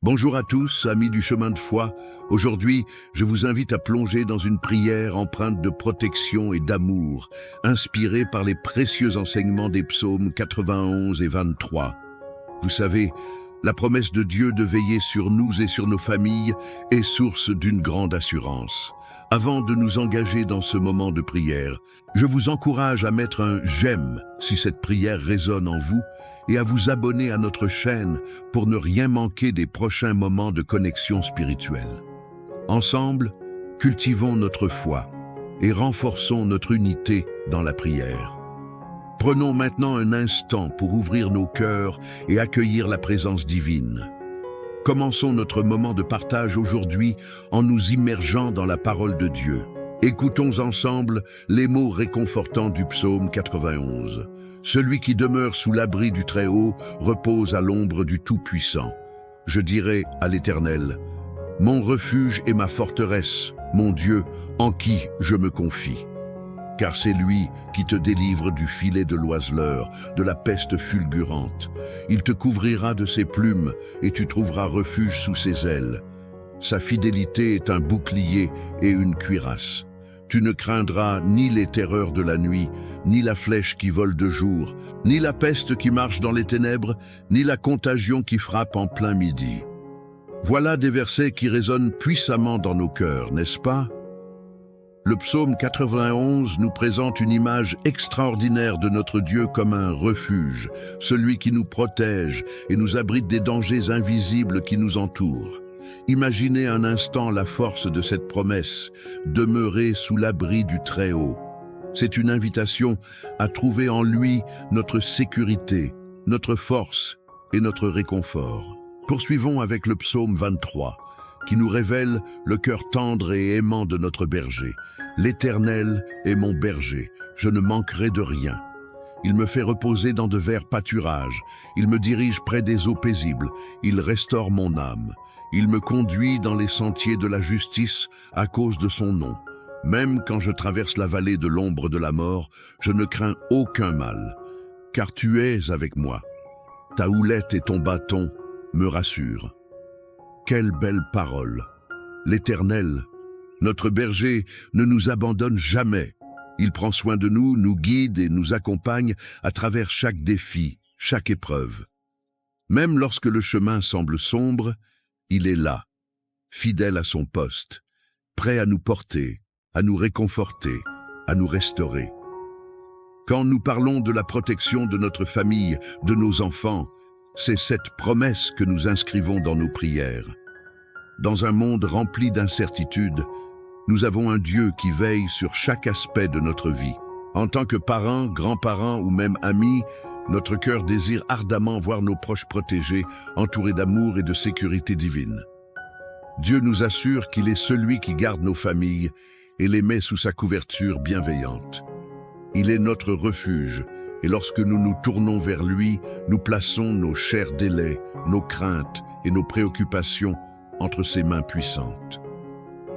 Bonjour à tous, amis du chemin de foi. Aujourd'hui, je vous invite à plonger dans une prière empreinte de protection et d'amour, inspirée par les précieux enseignements des psaumes 91 et 23. Vous savez, la promesse de Dieu de veiller sur nous et sur nos familles est source d'une grande assurance. Avant de nous engager dans ce moment de prière, je vous encourage à mettre un « j'aime » si cette prière résonne en vous et à vous abonner à notre chaîne pour ne rien manquer des prochains moments de connexion spirituelle. Ensemble, cultivons notre foi et renforçons notre unité dans la prière. Prenons maintenant un instant pour ouvrir nos cœurs et accueillir la présence divine. Commençons notre moment de partage aujourd'hui en nous immergeant dans la parole de Dieu. Écoutons ensemble les mots réconfortants du psaume 91. Celui qui demeure sous l'abri du Très-Haut repose à l'ombre du Tout-Puissant. Je dirai à l'Éternel, mon refuge et ma forteresse, mon Dieu, en qui je me confie. Car c'est lui qui te délivre du filet de l'oiseleur, de la peste fulgurante. Il te couvrira de ses plumes et tu trouveras refuge sous ses ailes. Sa fidélité est un bouclier et une cuirasse. Tu ne craindras ni les terreurs de la nuit, ni la flèche qui vole de jour, ni la peste qui marche dans les ténèbres, ni la contagion qui frappe en plein midi. Voilà des versets qui résonnent puissamment dans nos cœurs, n'est-ce pas? Le psaume 91 nous présente une image extraordinaire de notre Dieu comme un refuge, celui qui nous protège et nous abrite des dangers invisibles qui nous entourent. Imaginez un instant la force de cette promesse, demeurer sous l'abri du Très-Haut. C'est une invitation à trouver en lui notre sécurité, notre force et notre réconfort. Poursuivons avec le psaume 23, qui nous révèle le cœur tendre et aimant de notre berger. L'Éternel est mon berger, je ne manquerai de rien. Il me fait reposer dans de verts pâturages, il me dirige près des eaux paisibles, il restaure mon âme. Il me conduit dans les sentiers de la justice à cause de son nom. Même quand je traverse la vallée de l'ombre de la mort, je ne crains aucun mal, car tu es avec moi. Ta houlette et ton bâton me rassurent. Quelle belle parole! L'Éternel, notre berger, ne nous abandonne jamais. Il prend soin de nous, nous guide et nous accompagne à travers chaque défi, chaque épreuve. Même lorsque le chemin semble sombre, il est là, fidèle à son poste, prêt à nous porter, à nous réconforter, à nous restaurer. Quand nous parlons de la protection de notre famille, de nos enfants, c'est cette promesse que nous inscrivons dans nos prières. Dans un monde rempli d'incertitudes, nous avons un Dieu qui veille sur chaque aspect de notre vie. En tant que parents, grands-parents ou même amis, notre cœur désire ardemment voir nos proches protégés, entourés d'amour et de sécurité divine. Dieu nous assure qu'il est celui qui garde nos familles et les met sous sa couverture bienveillante. Il est notre refuge, et lorsque nous nous tournons vers lui, nous plaçons nos chers délais, nos craintes et nos préoccupations entre ses mains puissantes.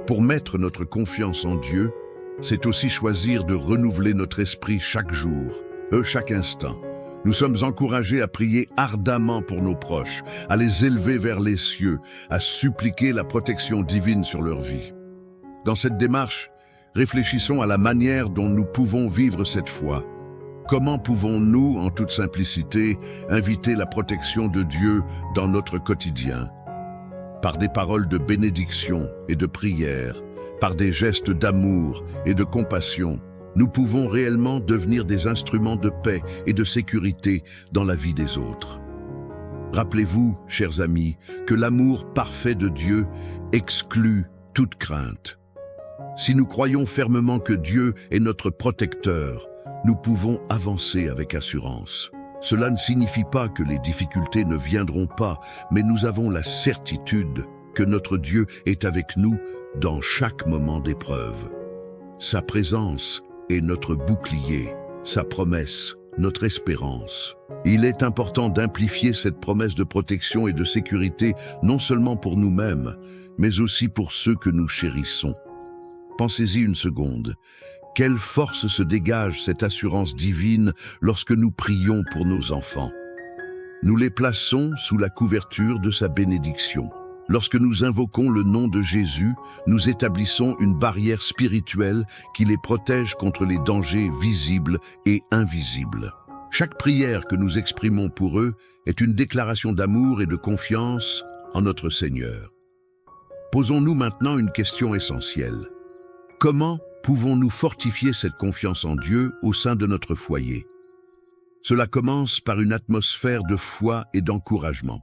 Pour mettre notre confiance en Dieu, c'est aussi choisir de renouveler notre esprit chaque jour, chaque instant. Nous sommes encouragés à prier ardemment pour nos proches, à les élever vers les cieux, à suppliquer la protection divine sur leur vie. Dans cette démarche, réfléchissons à la manière dont nous pouvons vivre cette foi. Comment pouvons-nous, en toute simplicité, inviter la protection de Dieu dans notre quotidien? Par des paroles de bénédiction et de prière, par des gestes d'amour et de compassion, nous pouvons réellement devenir des instruments de paix et de sécurité dans la vie des autres. Rappelez-vous, chers amis, que l'amour parfait de Dieu exclut toute crainte. Si nous croyons fermement que Dieu est notre protecteur, nous pouvons avancer avec assurance. Cela ne signifie pas que les difficultés ne viendront pas, mais nous avons la certitude que notre Dieu est avec nous dans chaque moment d'épreuve. Sa présence est notre bouclier, sa promesse, notre espérance. Il est important d'amplifier cette promesse de protection et de sécurité non seulement pour nous-mêmes, mais aussi pour ceux que nous chérissons. Pensez-y une seconde. Quelle force se dégage cette assurance divine lorsque nous prions pour nos enfants? Nous les plaçons sous la couverture de sa bénédiction. Lorsque nous invoquons le nom de Jésus, nous établissons une barrière spirituelle qui les protège contre les dangers visibles et invisibles. Chaque prière que nous exprimons pour eux est une déclaration d'amour et de confiance en notre Seigneur. Posons-nous maintenant une question essentielle. Comment pouvons-nous fortifier cette confiance en Dieu au sein de notre foyer? Cela commence par une atmosphère de foi et d'encouragement.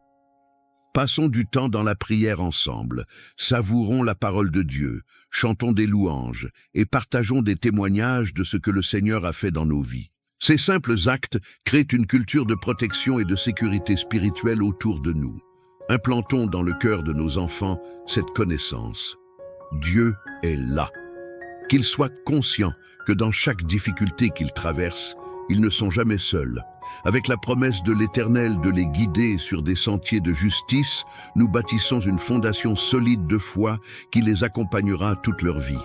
Passons du temps dans la prière ensemble, savourons la parole de Dieu, chantons des louanges et partageons des témoignages de ce que le Seigneur a fait dans nos vies. Ces simples actes créent une culture de protection et de sécurité spirituelle autour de nous. Implantons dans le cœur de nos enfants cette connaissance. Dieu est là. Qu'ils soient conscients que dans chaque difficulté qu'ils traversent, ils ne sont jamais seuls. Avec la promesse de l'Éternel de les guider sur des sentiers de justice, nous bâtissons une fondation solide de foi qui les accompagnera toute leur vie.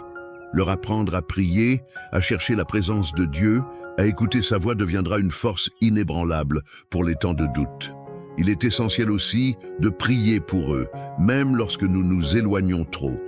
Leur apprendre à prier, à chercher la présence de Dieu, à écouter sa voix deviendra une force inébranlable pour les temps de doute. Il est essentiel aussi de prier pour eux, même lorsque nous nous éloignons trop.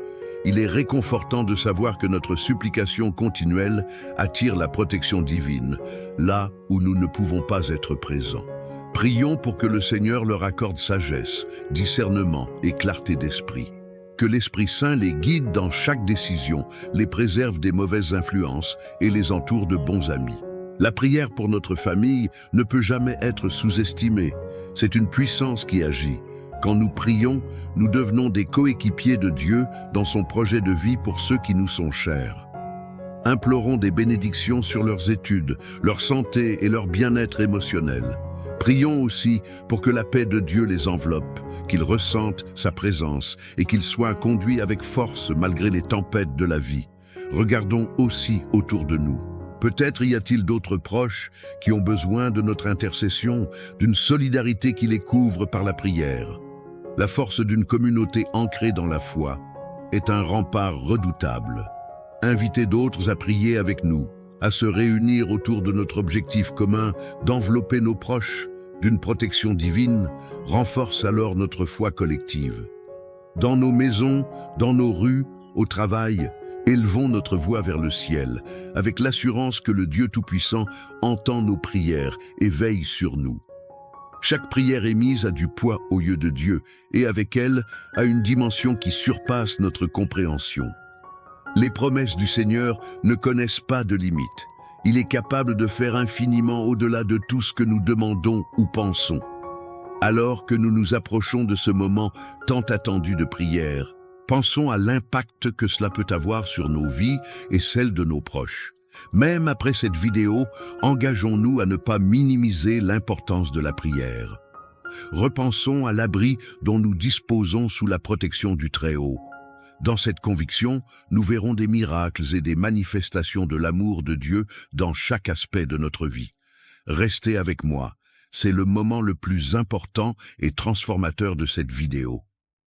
Il est réconfortant de savoir que notre supplication continuelle attire la protection divine, là où nous ne pouvons pas être présents. Prions pour que le Seigneur leur accorde sagesse, discernement et clarté d'esprit. Que l'Esprit Saint les guide dans chaque décision, les préserve des mauvaises influences et les entoure de bons amis. La prière pour notre famille ne peut jamais être sous-estimée. C'est une puissance qui agit. Quand nous prions, nous devenons des coéquipiers de Dieu dans son projet de vie pour ceux qui nous sont chers. Implorons des bénédictions sur leurs études, leur santé et leur bien-être émotionnel. Prions aussi pour que la paix de Dieu les enveloppe, qu'ils ressentent sa présence et qu'ils soient conduits avec force malgré les tempêtes de la vie. Regardons aussi autour de nous. Peut-être y a-t-il d'autres proches qui ont besoin de notre intercession, d'une solidarité qui les couvre par la prière. La force d'une communauté ancrée dans la foi est un rempart redoutable. Invitez d'autres à prier avec nous, à se réunir autour de notre objectif commun d'envelopper nos proches d'une protection divine, renforce alors notre foi collective. Dans nos maisons, dans nos rues, au travail, élevons notre voix vers le ciel, avec l'assurance que le Dieu Tout-Puissant entend nos prières et veille sur nous. Chaque prière émise a du poids aux yeux de Dieu et avec elle a une dimension qui surpasse notre compréhension. Les promesses du Seigneur ne connaissent pas de limites. Il est capable de faire infiniment au-delà de tout ce que nous demandons ou pensons. Alors que nous nous approchons de ce moment tant attendu de prière, pensons à l'impact que cela peut avoir sur nos vies et celles de nos proches. Même après cette vidéo, engageons-nous à ne pas minimiser l'importance de la prière. Repensons à l'abri dont nous disposons sous la protection du Très-Haut. Dans cette conviction, nous verrons des miracles et des manifestations de l'amour de Dieu dans chaque aspect de notre vie. Restez avec moi, c'est le moment le plus important et transformateur de cette vidéo.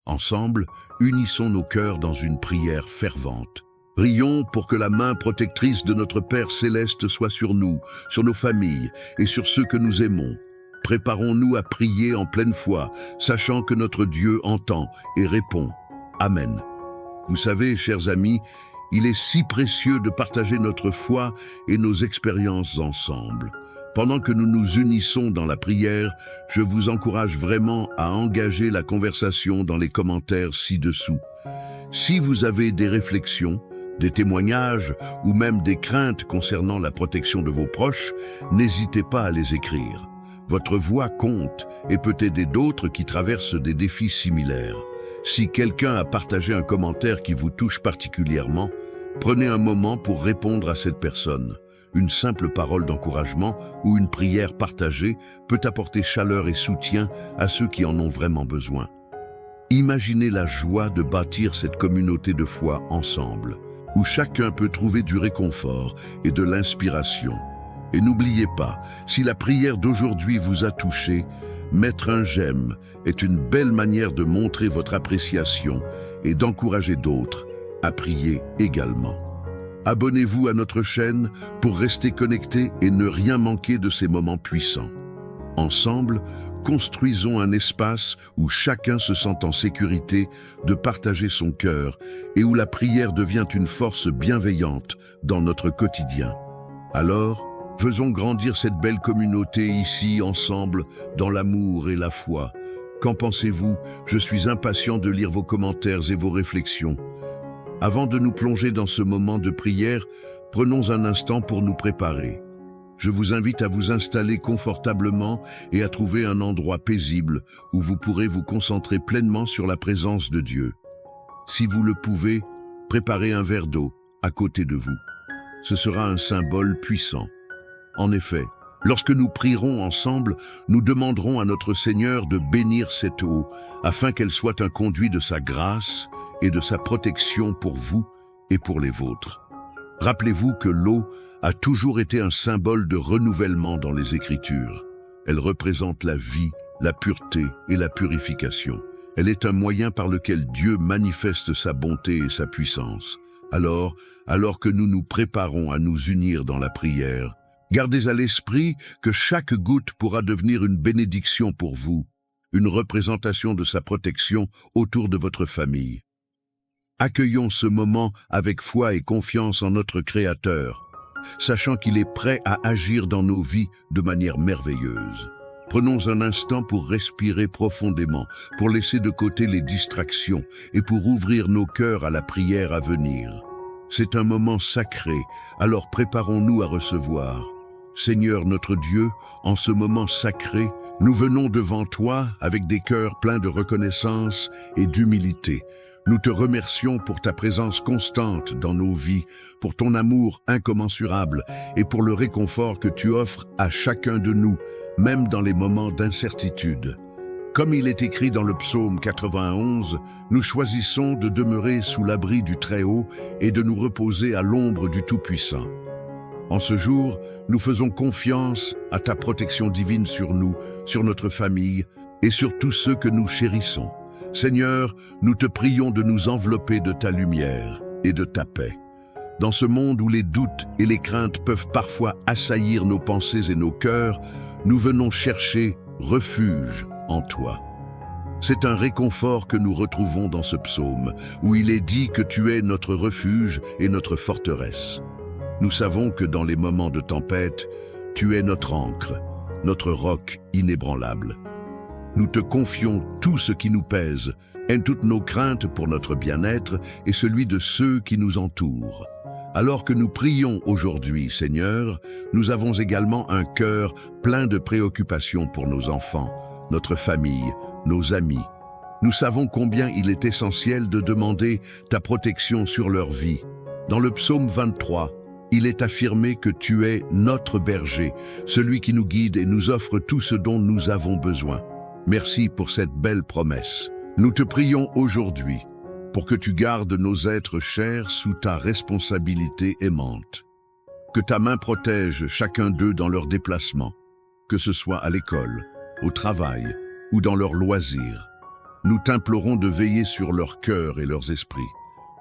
Ensemble, unissons nos cœurs dans une prière fervente. Prions pour que la main protectrice de notre Père Céleste soit sur nous, sur nos familles et sur ceux que nous aimons. Préparons-nous à prier en pleine foi, sachant que notre Dieu entend et répond. Amen. Vous savez, chers amis, il est si précieux de partager notre foi et nos expériences ensemble. Pendant que nous nous unissons dans la prière, je vous encourage vraiment à engager la conversation dans les commentaires ci-dessous. Si vous avez des réflexions, des témoignages ou même des craintes concernant la protection de vos proches, n'hésitez pas à les écrire. Votre voix compte et peut aider d'autres qui traversent des défis similaires. Si quelqu'un a partagé un commentaire qui vous touche particulièrement, prenez un moment pour répondre à cette personne. Une simple parole d'encouragement ou une prière partagée peut apporter chaleur et soutien à ceux qui en ont vraiment besoin. Imaginez la joie de bâtir cette communauté de foi ensemble, où chacun peut trouver du réconfort et de l'inspiration. Et n'oubliez pas, si la prière d'aujourd'hui vous a touché, mettre un j'aime est une belle manière de montrer votre appréciation et d'encourager d'autres à prier également. Abonnez-vous à notre chaîne pour rester connecté et ne rien manquer de ces moments puissants. Ensemble, construisons un espace où chacun se sent en sécurité de partager son cœur et où la prière devient une force bienveillante dans notre quotidien. Alors, faisons grandir cette belle communauté ici, ensemble, dans l'amour et la foi. Qu'en pensez-vous? Je suis impatient de lire vos commentaires et vos réflexions. Avant de nous plonger dans ce moment de prière, prenons un instant pour nous préparer. Je vous invite à vous installer confortablement et à trouver un endroit paisible où vous pourrez vous concentrer pleinement sur la présence de Dieu. Si vous le pouvez, préparez un verre d'eau à côté de vous. Ce sera un symbole puissant. En effet, lorsque nous prierons ensemble, nous demanderons à notre Seigneur de bénir cette eau afin qu'elle soit un conduit de sa grâce et de sa protection pour vous et pour les vôtres. Rappelez-vous que l'eau a toujours été un symbole de renouvellement dans les Écritures. Elle représente la vie, la pureté et la purification. Elle est un moyen par lequel Dieu manifeste sa bonté et sa puissance. Alors que nous nous préparons à nous unir dans la prière, gardez à l'esprit que chaque goutte pourra devenir une bénédiction pour vous, une représentation de sa protection autour de votre famille. Accueillons ce moment avec foi et confiance en notre Créateur, sachant qu'il est prêt à agir dans nos vies de manière merveilleuse. Prenons un instant pour respirer profondément, pour laisser de côté les distractions et pour ouvrir nos cœurs à la prière à venir. C'est un moment sacré, alors préparons-nous à recevoir. Seigneur notre Dieu, en ce moment sacré, nous venons devant toi avec des cœurs pleins de reconnaissance et d'humilité. Nous te remercions pour ta présence constante dans nos vies, pour ton amour incommensurable et pour le réconfort que tu offres à chacun de nous, même dans les moments d'incertitude. Comme il est écrit dans le psaume 91, nous choisissons de demeurer sous l'abri du Très-Haut et de nous reposer à l'ombre du Tout-Puissant. En ce jour, nous faisons confiance à ta protection divine sur nous, sur notre famille et sur tous ceux que nous chérissons. Seigneur, nous te prions de nous envelopper de ta lumière et de ta paix. Dans ce monde où les doutes et les craintes peuvent parfois assaillir nos pensées et nos cœurs, nous venons chercher refuge en toi. C'est un réconfort que nous retrouvons dans ce psaume, où il est dit que tu es notre refuge et notre forteresse. Nous savons que dans les moments de tempête, tu es notre ancre, notre roc inébranlable. Nous te confions tout ce qui nous pèse, et toutes nos craintes pour notre bien-être et celui de ceux qui nous entourent. Alors que nous prions aujourd'hui, Seigneur, nous avons également un cœur plein de préoccupations pour nos enfants, notre famille, nos amis. Nous savons combien il est essentiel de demander ta protection sur leur vie. Dans le psaume 23, il est affirmé que tu es notre berger, celui qui nous guide et nous offre tout ce dont nous avons besoin. Merci pour cette belle promesse. Nous te prions aujourd'hui pour que tu gardes nos êtres chers sous ta responsabilité aimante. Que ta main protège chacun d'eux dans leurs déplacements, que ce soit à l'école, au travail ou dans leurs loisirs. Nous t'implorons de veiller sur leur cœur et leurs esprits,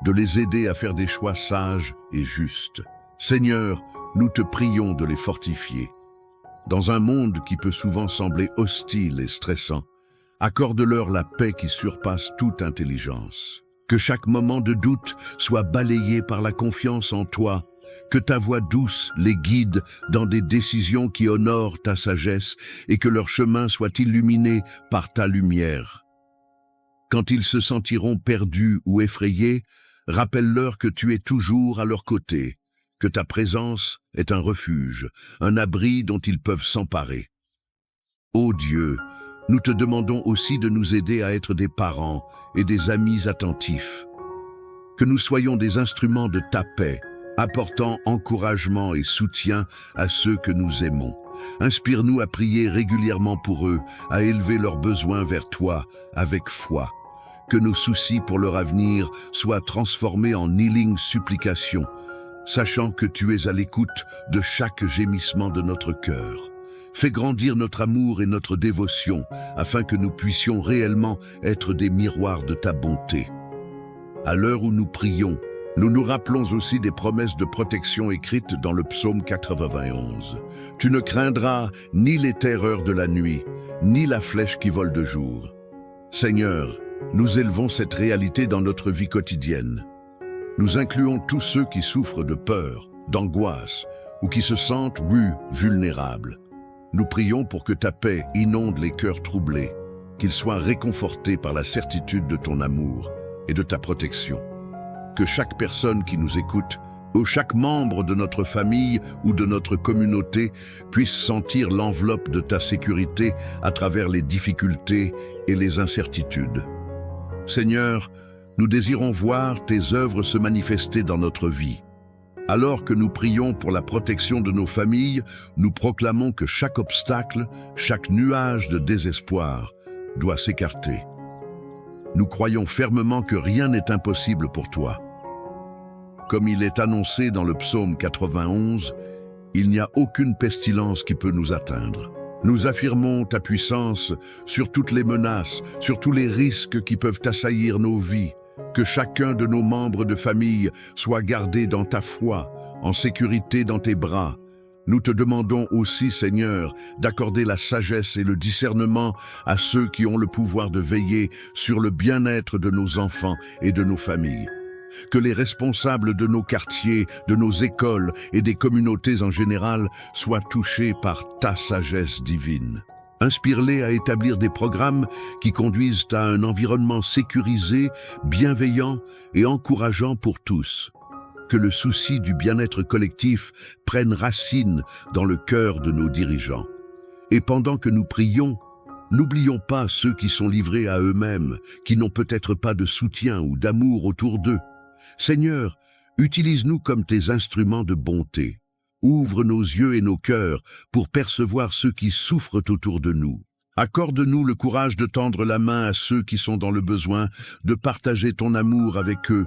de les aider à faire des choix sages et justes. Seigneur, nous te prions de les fortifier. Dans un monde qui peut souvent sembler hostile et stressant, accorde-leur la paix qui surpasse toute intelligence. Que chaque moment de doute soit balayé par la confiance en toi, que ta voix douce les guide dans des décisions qui honorent ta sagesse et que leur chemin soit illuminé par ta lumière. Quand ils se sentiront perdus ou effrayés, rappelle-leur que tu es toujours à leur côté, que ta présence est un refuge, un abri dont ils peuvent s'emparer. Ô Dieu, nous te demandons aussi de nous aider à être des parents et des amis attentifs. Que nous soyons des instruments de ta paix, apportant encouragement et soutien à ceux que nous aimons. Inspire-nous à prier régulièrement pour eux, à élever leurs besoins vers toi avec foi. Que nos soucis pour leur avenir soient transformés en healing supplication, sachant que tu es à l'écoute de chaque gémissement de notre cœur. Fais grandir notre amour et notre dévotion, afin que nous puissions réellement être des miroirs de ta bonté. À l'heure où nous prions, Nous nous rappelons aussi des promesses de protection écrites dans le psaume 91. Tu ne craindras ni les terreurs de la nuit, ni la flèche qui vole de jour. Seigneur, nous élevons cette réalité dans notre vie quotidienne. Nous incluons tous ceux qui souffrent de peur, d'angoisse ou qui se sentent vulnérables. Nous prions pour que ta paix inonde les cœurs troublés, qu'ils soient réconfortés par la certitude de ton amour et de ta protection. Que chaque personne qui nous écoute, ou chaque membre de notre famille ou de notre communauté puisse sentir l'enveloppe de ta sécurité à travers les difficultés et les incertitudes. Seigneur, nous désirons voir tes œuvres se manifester dans notre vie. Alors que nous prions pour la protection de nos familles, nous proclamons que chaque obstacle, chaque nuage de désespoir doit s'écarter. Nous croyons fermement que rien n'est impossible pour toi. Comme il est annoncé dans le psaume 91, il n'y a aucune pestilence qui peut nous atteindre. Nous affirmons ta puissance sur toutes les menaces, sur tous les risques qui peuvent assaillir nos vies. Que chacun de nos membres de famille soit gardé dans ta foi, en sécurité dans tes bras. Nous te demandons aussi, Seigneur, d'accorder la sagesse et le discernement à ceux qui ont le pouvoir de veiller sur le bien-être de nos enfants et de nos familles. Que les responsables de nos quartiers, de nos écoles et des communautés en général soient touchés par ta sagesse divine. Inspire-les à établir des programmes qui conduisent à un environnement sécurisé, bienveillant et encourageant pour tous. Que le souci du bien-être collectif prenne racine dans le cœur de nos dirigeants. Et pendant que nous prions, n'oublions pas ceux qui sont livrés à eux-mêmes, qui n'ont peut-être pas de soutien ou d'amour autour d'eux. Seigneur, utilise-nous comme tes instruments de bonté. Ouvre nos yeux et nos cœurs pour percevoir ceux qui souffrent autour de nous. Accorde-nous le courage de tendre la main à ceux qui sont dans le besoin, de partager ton amour avec eux.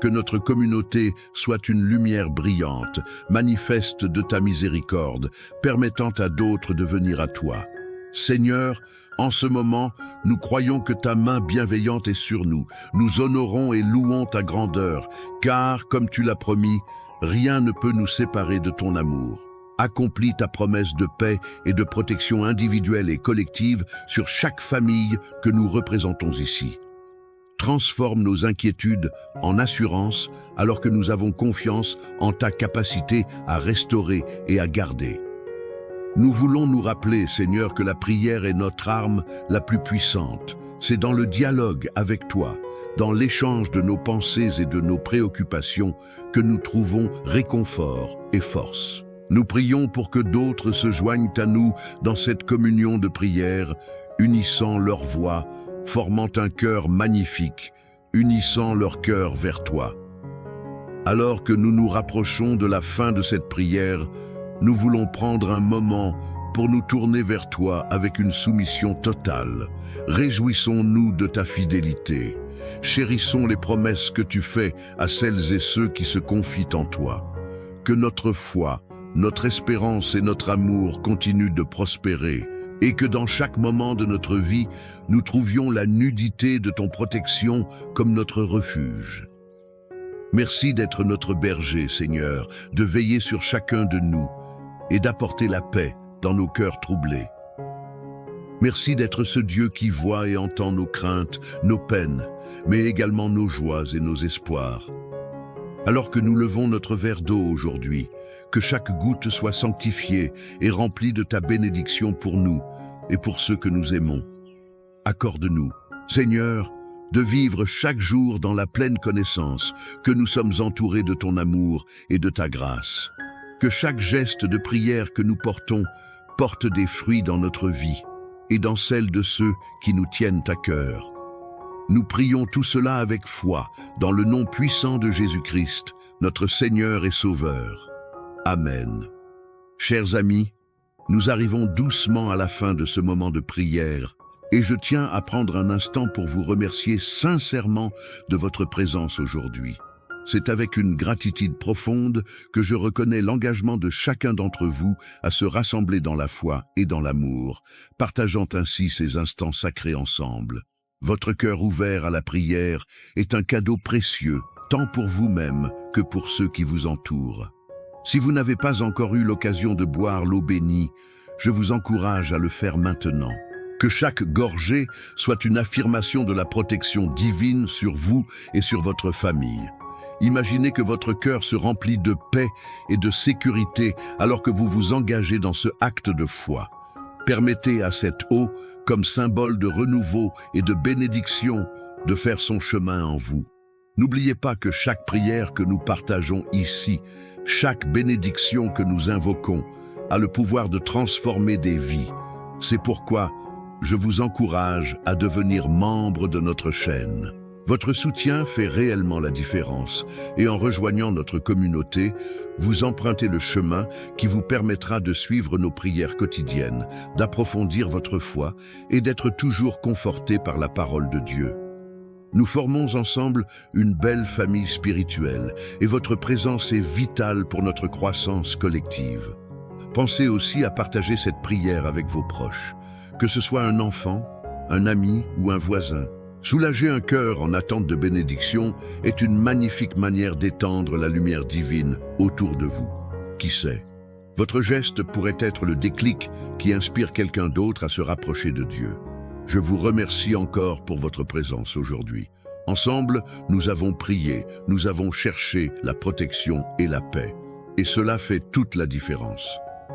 Que notre communauté soit une lumière brillante, manifeste de ta miséricorde, permettant à d'autres de venir à toi. Seigneur, en ce moment, nous croyons que ta main bienveillante est sur nous. Nous honorons et louons ta grandeur, car, comme tu l'as promis, rien ne peut nous séparer de ton amour. Accomplis ta promesse de paix et de protection individuelle et collective sur chaque famille que nous représentons ici. Transforme nos inquiétudes en assurance alors que nous avons confiance en ta capacité à restaurer et à garder. Nous voulons nous rappeler, Seigneur, que la prière est notre arme la plus puissante. C'est dans le dialogue avec toi, dans l'échange de nos pensées et de nos préoccupations, que nous trouvons réconfort et force. Nous prions pour que d'autres se joignent à nous dans cette communion de prière, unissant leurs voix, formant un cœur magnifique, unissant leur cœur vers toi. Alors que nous nous rapprochons de la fin de cette prière, nous voulons prendre un moment pour nous tourner vers toi avec une soumission totale. Réjouissons-nous de ta fidélité. Chérissons les promesses que tu fais à celles et ceux qui se confient en toi. Que notre foi, notre espérance et notre amour continuent de prospérer, et que dans chaque moment de notre vie, nous trouvions la nudité de ton protection comme notre refuge. Merci d'être notre berger, Seigneur, de veiller sur chacun de nous et d'apporter la paix dans nos cœurs troublés. Merci d'être ce Dieu qui voit et entend nos craintes, nos peines, mais également nos joies et nos espoirs. Alors que nous levons notre verre d'eau aujourd'hui, que chaque goutte soit sanctifiée et remplie de ta bénédiction pour nous et pour ceux que nous aimons. Accorde-nous, Seigneur, de vivre chaque jour dans la pleine connaissance que nous sommes entourés de ton amour et de ta grâce. Que chaque geste de prière que nous portons porte des fruits dans notre vie et dans celle de ceux qui nous tiennent à cœur. Nous prions tout cela avec foi, dans le nom puissant de Jésus-Christ, notre Seigneur et Sauveur. Amen. Chers amis, nous arrivons doucement à la fin de ce moment de prière, et je tiens à prendre un instant pour vous remercier sincèrement de votre présence aujourd'hui. C'est avec une gratitude profonde que je reconnais l'engagement de chacun d'entre vous à se rassembler dans la foi et dans l'amour, partageant ainsi ces instants sacrés ensemble. Votre cœur ouvert à la prière est un cadeau précieux tant pour vous-même que pour ceux qui vous entourent. Si vous n'avez pas encore eu l'occasion de boire l'eau bénie, je vous encourage à le faire maintenant. Que chaque gorgée soit une affirmation de la protection divine sur vous et sur votre famille. Imaginez que votre cœur se remplit de paix et de sécurité alors que vous vous engagez dans ce acte de foi. Permettez à cette eau, comme symbole de renouveau et de bénédiction, de faire son chemin en vous. N'oubliez pas que chaque prière que nous partageons ici, chaque bénédiction que nous invoquons, a le pouvoir de transformer des vies. C'est pourquoi je vous encourage à devenir membre de notre chaîne. Votre soutien fait réellement la différence et en rejoignant notre communauté, vous empruntez le chemin qui vous permettra de suivre nos prières quotidiennes, d'approfondir votre foi et d'être toujours conforté par la parole de Dieu. Nous formons ensemble une belle famille spirituelle et votre présence est vitale pour notre croissance collective. Pensez aussi à partager cette prière avec vos proches, que ce soit un enfant, un ami ou un voisin. Soulager un cœur en attente de bénédiction est une magnifique manière d'étendre la lumière divine autour de vous. Qui sait, votre geste pourrait être le déclic qui inspire quelqu'un d'autre à se rapprocher de Dieu. Je vous remercie encore pour votre présence aujourd'hui. Ensemble, nous avons prié, nous avons cherché la protection et la paix. Et cela fait toute la différence.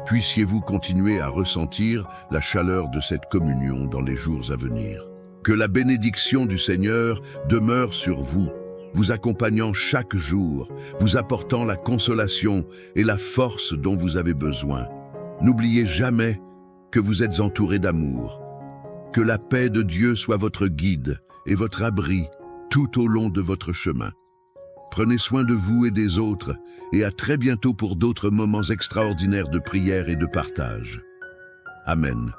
Puissiez-vous continuer à ressentir la chaleur de cette communion dans les jours à venir. Que la bénédiction du Seigneur demeure sur vous, vous accompagnant chaque jour, vous apportant la consolation et la force dont vous avez besoin. N'oubliez jamais que vous êtes entouré d'amour. Que la paix de Dieu soit votre guide et votre abri tout au long de votre chemin. Prenez soin de vous et des autres, et à très bientôt pour d'autres moments extraordinaires de prière et de partage. Amen.